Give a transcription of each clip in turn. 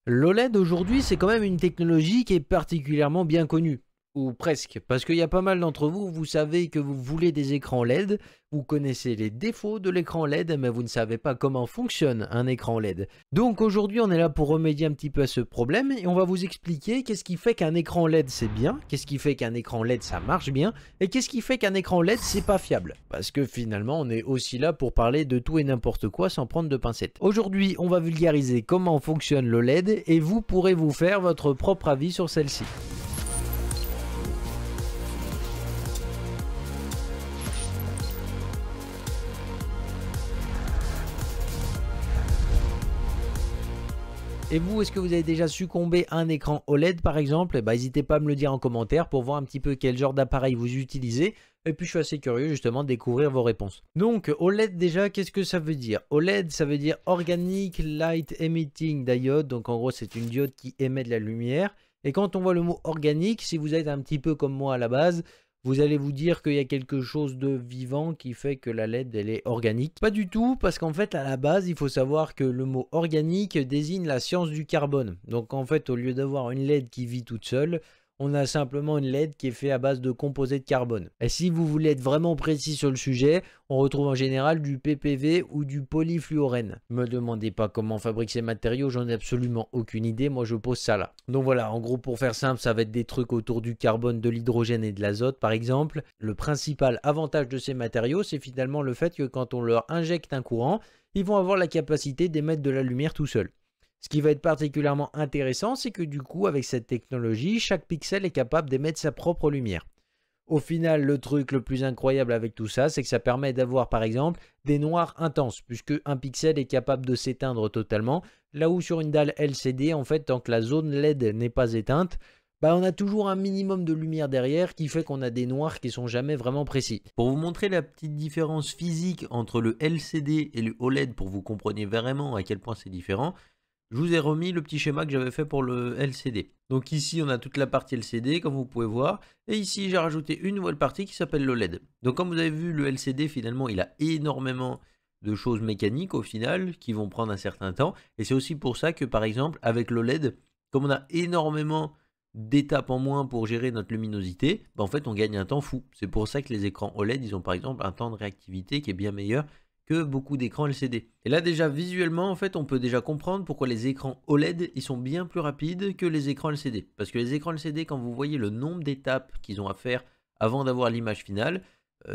L'OLED aujourd'hui, c'est quand même une technologie qui est particulièrement bien connue. Ou presque, parce qu'il y a pas mal d'entre vous, vous savez que vous voulez des écrans LED, vous connaissez les défauts de l'écran LED, mais vous ne savez pas comment fonctionne un écran LED. Donc aujourd'hui, on est là pour remédier un petit peu à ce problème et on va vous expliquer qu'est-ce qui fait qu'un écran LED c'est bien, qu'est-ce qui fait qu'un écran LED ça marche bien, et qu'est-ce qui fait qu'un écran LED c'est pas fiable. Parce que finalement, on est aussi là pour parler de tout et n'importe quoi sans prendre de pincettes. Aujourd'hui, on va vulgariser comment fonctionne le LED et vous pourrez vous faire votre propre avis sur celle-ci. Et vous, est-ce que vous avez déjà succombé à un écran OLED par exemple? Eh ben, n'hésitez pas à me le dire en commentaire pour voir un petit peu quel genre d'appareil vous utilisez. Et puis je suis assez curieux justement de découvrir vos réponses. Donc OLED déjà, qu'est-ce que ça veut dire? OLED, ça veut dire Organic Light Emitting Diode. Donc en gros, c'est une diode qui émet de la lumière. Et quand on voit le mot organique, si vous êtes un petit peu comme moi à la base, vous allez vous dire qu'il y a quelque chose de vivant qui fait que la LED elle est organique. Pas du tout, parce qu'en fait à la base il faut savoir que le mot organique désigne la science du carbone. Donc en fait au lieu d'avoir une LED qui vit toute seule, on a simplement une LED qui est faite à base de composés de carbone. Et si vous voulez être vraiment précis sur le sujet, on retrouve en général du PPV ou du polyfluorène. Me demandez pas comment on fabrique ces matériaux, j'en ai absolument aucune idée, moi je pose ça là. Donc voilà, en gros pour faire simple, ça va être des trucs autour du carbone, de l'hydrogène et de l'azote par exemple. Le principal avantage de ces matériaux, c'est finalement le fait que quand on leur injecte un courant, ils vont avoir la capacité d'émettre de la lumière tout seuls. Ce qui va être particulièrement intéressant, c'est que du coup, avec cette technologie, chaque pixel est capable d'émettre sa propre lumière. Au final, le truc le plus incroyable avec tout ça, c'est que ça permet d'avoir par exemple des noirs intenses, puisque un pixel est capable de s'éteindre totalement, là où sur une dalle LCD, en fait, tant que la zone LED n'est pas éteinte, bah on a toujours un minimum de lumière derrière qui fait qu'on a des noirs qui sont jamais vraiment précis. Pour vous montrer la petite différence physique entre le LCD et le OLED, pour que vous compreniez vraiment à quel point c'est différent, je vous ai remis le petit schéma que j'avais fait pour le LCD. Donc ici, on a toute la partie LCD, comme vous pouvez voir. Et ici, j'ai rajouté une nouvelle partie qui s'appelle le LED. Donc comme vous avez vu, le LCD, finalement, il a énormément de choses mécaniques, au final, qui vont prendre un certain temps. Et c'est aussi pour ça que, par exemple, avec le LED, comme on a énormément d'étapes en moins pour gérer notre luminosité, bah en fait, on gagne un temps fou. C'est pour ça que les écrans OLED, ils ont par exemple un temps de réactivité qui est bien meilleur que beaucoup d'écrans LCD. Et là déjà visuellement en fait on peut déjà comprendre pourquoi les écrans OLED ils sont bien plus rapides que les écrans LCD. Parce que les écrans LCD, quand vous voyez le nombre d'étapes qu'ils ont à faire avant d'avoir l'image finale,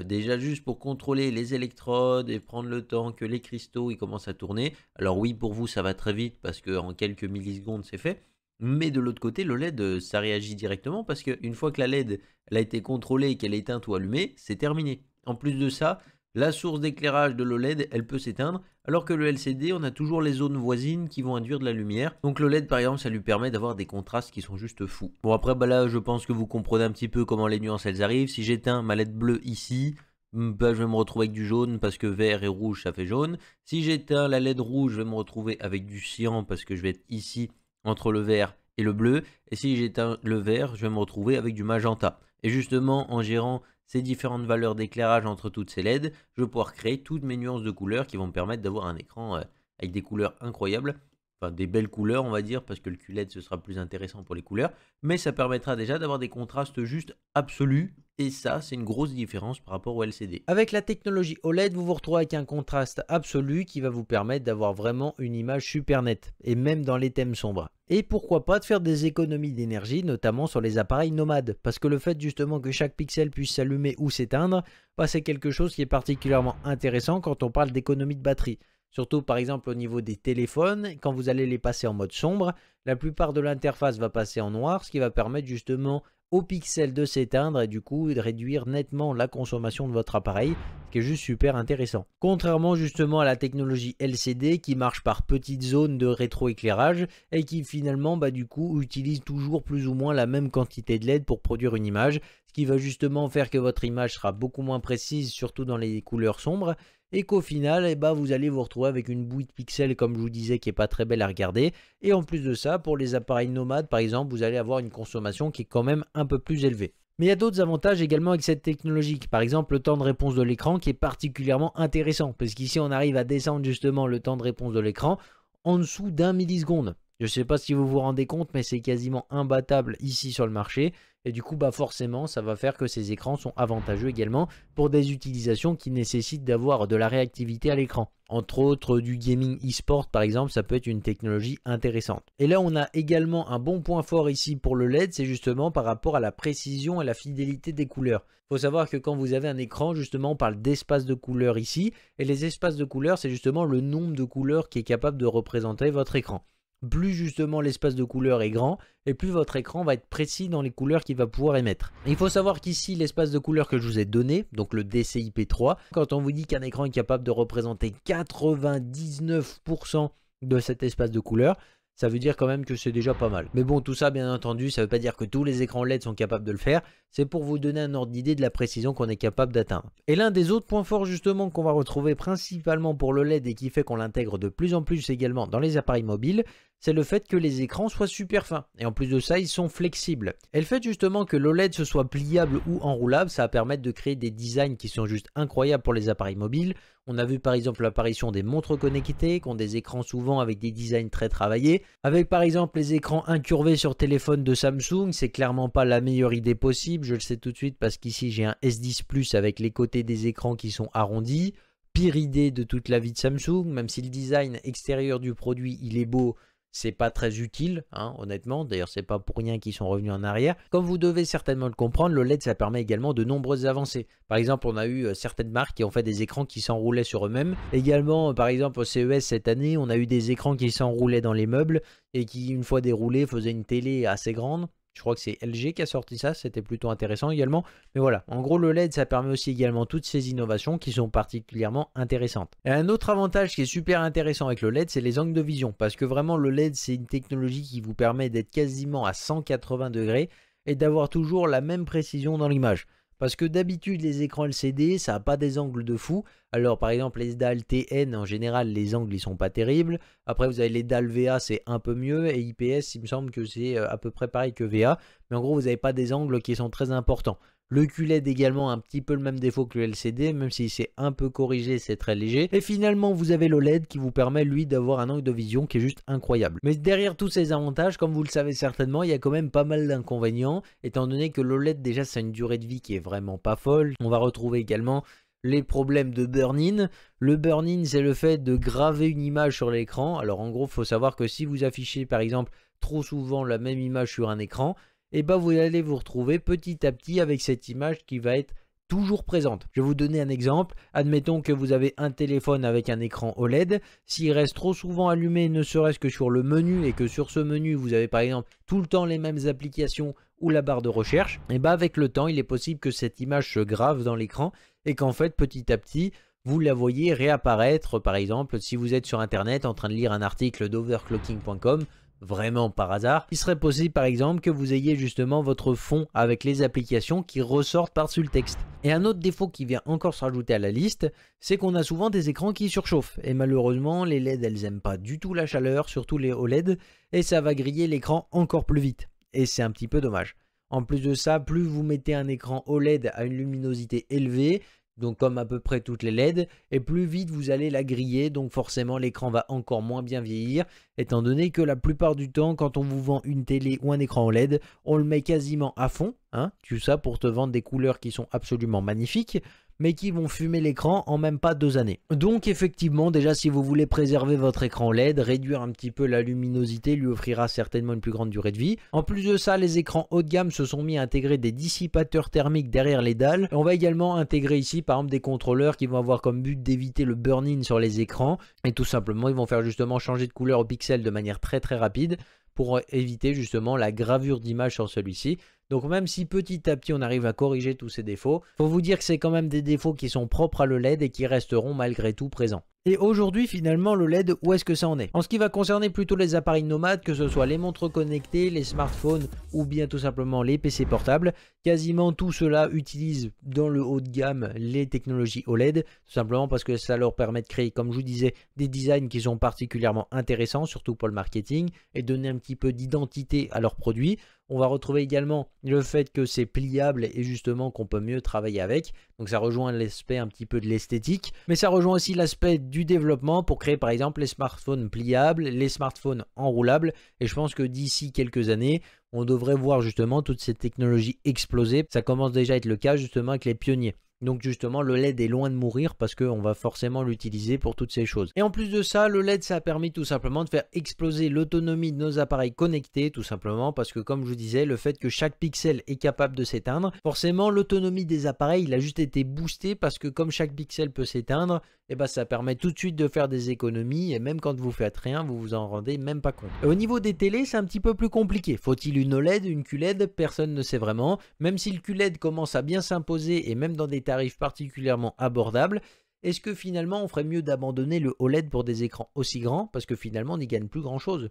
déjà juste pour contrôler les électrodes et prendre le temps que les cristaux ils commencent à tourner. Alors oui, pour vous ça va très vite parce qu'en quelques millisecondes c'est fait. Mais de l'autre côté, le LED, ça réagit directement parce qu'une fois que la LED elle a été contrôlée et qu'elle est éteinte ou allumée, c'est terminé. En plus de ça, la source d'éclairage de l'OLED, elle peut s'éteindre, alors que le LCD, on a toujours les zones voisines qui vont induire de la lumière. Donc le LED, par exemple, ça lui permet d'avoir des contrastes qui sont juste fous. Bon, après, bah là, je pense que vous comprenez un petit peu comment les nuances, elles arrivent. Si j'éteins ma LED bleue ici, bah, je vais me retrouver avec du jaune parce que vert et rouge, ça fait jaune. Si j'éteins la LED rouge, je vais me retrouver avec du cyan parce que je vais être ici entre le vert et le bleu. Et si j'éteins le vert, je vais me retrouver avec du magenta. Et justement, en gérant ces différentes valeurs d'éclairage entre toutes ces LED, je vais pouvoir créer toutes mes nuances de couleurs qui vont me permettre d'avoir un écran avec des couleurs incroyables. Enfin, des belles couleurs, on va dire, parce que le QLED, ce sera plus intéressant pour les couleurs. Mais ça permettra déjà d'avoir des contrastes juste absolus. Et ça, c'est une grosse différence par rapport au LCD. Avec la technologie OLED, vous vous retrouvez avec un contraste absolu qui va vous permettre d'avoir vraiment une image super nette. Et même dans les thèmes sombres. Et pourquoi pas de faire des économies d'énergie, notamment sur les appareils nomades. Parce que le fait justement que chaque pixel puisse s'allumer ou s'éteindre, bah, c'est quelque chose qui est particulièrement intéressant quand on parle d'économie de batterie. Surtout par exemple au niveau des téléphones, quand vous allez les passer en mode sombre, la plupart de l'interface va passer en noir, ce qui va permettre justement aux pixels de s'éteindre et du coup de réduire nettement la consommation de votre appareil, ce qui est juste super intéressant. Contrairement justement à la technologie LCD qui marche par petites zones de rétroéclairage et qui finalement du coup utilise toujours plus ou moins la même quantité de LED pour produire une image, ce qui va justement faire que votre image sera beaucoup moins précise, surtout dans les couleurs sombres, et qu'au final, vous allez vous retrouver avec une bouille de pixels, comme je vous disais, qui n'est pas très belle à regarder. Et en plus de ça, pour les appareils nomades, par exemple, vous allez avoir une consommation qui est quand même un peu plus élevée. Mais il y a d'autres avantages également avec cette technologie. Par exemple, le temps de réponse de l'écran qui est particulièrement intéressant. Parce qu'ici, on arrive à descendre justement le temps de réponse de l'écran en dessous d'1 milliseconde. Je ne sais pas si vous vous rendez compte, mais c'est quasiment imbattable ici sur le marché. Et du coup, bah forcément, ça va faire que ces écrans sont avantageux également pour des utilisations qui nécessitent d'avoir de la réactivité à l'écran. Entre autres, du gaming e-sport par exemple, ça peut être une technologie intéressante. Et là, on a également un bon point fort ici pour le LED, c'est justement par rapport à la précision et la fidélité des couleurs. Il faut savoir que quand vous avez un écran, justement, on parle d'espace de couleurs ici. Et les espaces de couleurs, c'est justement le nombre de couleurs qui est capable de représenter votre écran. Plus justement l'espace de couleur est grand et plus votre écran va être précis dans les couleurs qu'il va pouvoir émettre. Et il faut savoir qu'ici l'espace de couleur que je vous ai donné, donc le DCI-P3, quand on vous dit qu'un écran est capable de représenter 99% de cet espace de couleur, ça veut dire quand même que c'est déjà pas mal. Mais bon, tout ça bien entendu, ça ne veut pas dire que tous les écrans LED sont capables de le faire. C'est pour vous donner un ordre d'idée de la précision qu'on est capable d'atteindre. Et l'un des autres points forts justement qu'on va retrouver principalement pour le LED et qui fait qu'on l'intègre de plus en plus également dans les appareils mobiles, c'est le fait que les écrans soient super fins. Et en plus de ça, ils sont flexibles. Et le fait justement que l'OLED se soit pliable ou enroulable, ça va permettre de créer des designs qui sont juste incroyables pour les appareils mobiles. On a vu par exemple l'apparition des montres connectées qui ont des écrans souvent avec des designs très travaillés. Avec par exemple les écrans incurvés sur téléphone de Samsung, c'est clairement pas la meilleure idée possible. Je le sais tout de suite parce qu'ici j'ai un S10 Plus avec les côtés des écrans qui sont arrondis. Pire idée de toute la vie de Samsung, même si le design extérieur du produit il est beau. C'est pas très utile, hein, honnêtement. D'ailleurs, c'est pas pour rien qu'ils sont revenus en arrière. Comme vous devez certainement le comprendre, le LED, ça permet également de nombreuses avancées. Par exemple, on a eu certaines marques qui ont fait des écrans qui s'enroulaient sur eux-mêmes. Également, par exemple, au CES cette année, on a eu des écrans qui s'enroulaient dans les meubles et qui, une fois déroulés, faisaient une télé assez grande. Je crois que c'est LG qui a sorti ça, c'était plutôt intéressant également. Mais voilà, en gros le LED ça permet aussi également toutes ces innovations qui sont particulièrement intéressantes. Et un autre avantage qui est super intéressant avec le LED, c'est les angles de vision. Parce que vraiment le LED c'est une technologie qui vous permet d'être quasiment à 180 degrés et d'avoir toujours la même précision dans l'image. Parce que d'habitude les écrans LCD ça n'a pas des angles de fou. Alors par exemple les dalles TN en général les angles ils sont pas terribles. Après vous avez les dalles VA c'est un peu mieux et IPS il me semble que c'est à peu près pareil que VA. Mais en gros vous n'avez pas des angles qui sont très importants. Le QLED également a un petit peu le même défaut que le LCD, même si c'est un peu corrigé, c'est très léger. Et finalement, vous avez l'OLED qui vous permet, lui, d'avoir un angle de vision qui est juste incroyable. Mais derrière tous ces avantages, comme vous le savez certainement, il y a quand même pas mal d'inconvénients, étant donné que l'OLED, déjà, ça a une durée de vie qui est vraiment pas folle. On va retrouver également les problèmes de burn-in. Le burn-in, c'est le fait de graver une image sur l'écran. Alors, en gros, il faut savoir que si vous affichez, par exemple, trop souvent la même image sur un écran, et bah vous allez vous retrouver petit à petit avec cette image qui va être toujours présente. Je vais vous donner un exemple. Admettons que vous avez un téléphone avec un écran OLED. S'il reste trop souvent allumé, ne serait-ce que sur le menu, et que sur ce menu, vous avez par exemple tout le temps les mêmes applications ou la barre de recherche, et bah avec le temps, il est possible que cette image se grave dans l'écran et qu'en fait, petit à petit, vous la voyez réapparaître. Par exemple, si vous êtes sur Internet en train de lire un article d'overclocking.com, vraiment par hasard, il serait possible par exemple que vous ayez justement votre fond avec les applications qui ressortent par-dessus le texte. Et un autre défaut qui vient encore se rajouter à la liste, c'est qu'on a souvent des écrans qui surchauffent. Et malheureusement, les LED, elles n'aiment pas du tout la chaleur, surtout les OLED, et ça va griller l'écran encore plus vite. Et c'est un petit peu dommage. En plus de ça, plus vous mettez un écran OLED à une luminosité élevée, donc comme à peu près toutes les LED, et plus vite vous allez la griller, donc forcément l'écran va encore moins bien vieillir, étant donné que la plupart du temps, quand on vous vend une télé ou un écran OLED, on le met quasiment à fond, hein, tout ça pour te vendre des couleurs qui sont absolument magnifiques, mais qui vont fumer l'écran en même pas 2 années. Donc effectivement, déjà si vous voulez préserver votre écran LED, réduire un petit peu la luminosité lui offrira certainement une plus grande durée de vie. En plus de ça, les écrans haut de gamme se sont mis à intégrer des dissipateurs thermiques derrière les dalles. On va également intégrer ici par exemple des contrôleurs qui vont avoir comme but d'éviter le burn-in sur les écrans. Et tout simplement, ils vont faire justement changer de couleur au pixel de manière très rapide pour éviter justement la gravure d'image sur celui-ci. Donc même si petit à petit on arrive à corriger tous ces défauts, faut vous dire que c'est quand même des défauts qui sont propres à l'OLED et qui resteront malgré tout présents. Et aujourd'hui finalement le LED, où est-ce que ça en est? En ce qui va concerner plutôt les appareils nomades, que ce soit les montres connectées, les smartphones ou bien tout simplement les PC portables, quasiment tout cela utilise dans le haut de gamme les technologies OLED, tout simplement parce que ça leur permet de créer, comme je vous disais, des designs qui sont particulièrement intéressants, surtout pour le marketing, et donner un petit peu d'identité à leurs produits. On va retrouver également le fait que c'est pliable et justement qu'on peut mieux travailler avec. Donc ça rejoint l'aspect un petit peu de l'esthétique, mais ça rejoint aussi l'aspect du du développement pour créer par exemple les smartphones pliables, les smartphones enroulables. Et je pense que d'ici quelques années, on devrait voir justement toutes ces technologies exploser. Ça commence déjà à être le cas justement avec les pionniers. Donc justement, le LED est loin de mourir parce qu'on va forcément l'utiliser pour toutes ces choses. Et en plus de ça, le LED, ça a permis tout simplement de faire exploser l'autonomie de nos appareils connectés, tout simplement parce que comme je vous disais, le fait que chaque pixel est capable de s'éteindre, forcément l'autonomie des appareils, il a juste été boosté parce que comme chaque pixel peut s'éteindre, et ben ça permet tout de suite de faire des économies et même quand vous faites rien, vous vous en rendez même pas compte. Et au niveau des télés, c'est un petit peu plus compliqué. Faut-il une OLED, une QLED? Personne ne sait vraiment. Même si le QLED commence à bien s'imposer et même dans des tarifs particulièrement abordables, est-ce que finalement on ferait mieux d'abandonner le OLED pour des écrans aussi grands? Parce que finalement on n'y gagne plus grand chose.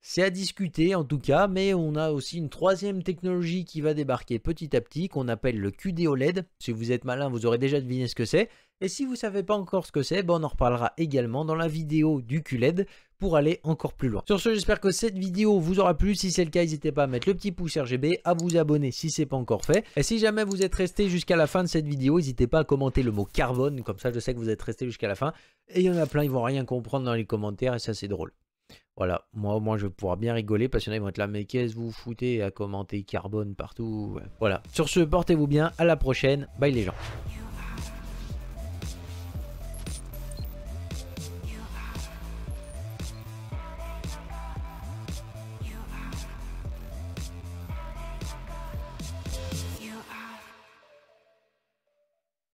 C'est à discuter en tout cas, mais on a aussi une troisième technologie qui va débarquer petit à petit, qu'on appelle le QD OLED. Si vous êtes malin, vous aurez déjà deviné ce que c'est. Et si vous ne savez pas encore ce que c'est, on en reparlera également dans la vidéo du QLED pour aller encore plus loin. Sur ce, j'espère que cette vidéo vous aura plu. Si c'est le cas, n'hésitez pas à mettre le petit pouce RGB, à vous abonner si ce n'est pas encore fait. Et si jamais vous êtes resté jusqu'à la fin de cette vidéo, n'hésitez pas à commenter le mot carbone, comme ça je sais que vous êtes resté jusqu'à la fin. Et il y en a plein, ils vont rien comprendre dans les commentaires et ça c'est drôle. Voilà, moi au moins je vais pouvoir bien rigoler parce qu'il y en a qui vont être là, mais qu'est-ce que vous foutez à commenter carbone partout. Voilà, sur ce, portez-vous bien, à la prochaine, bye les gens.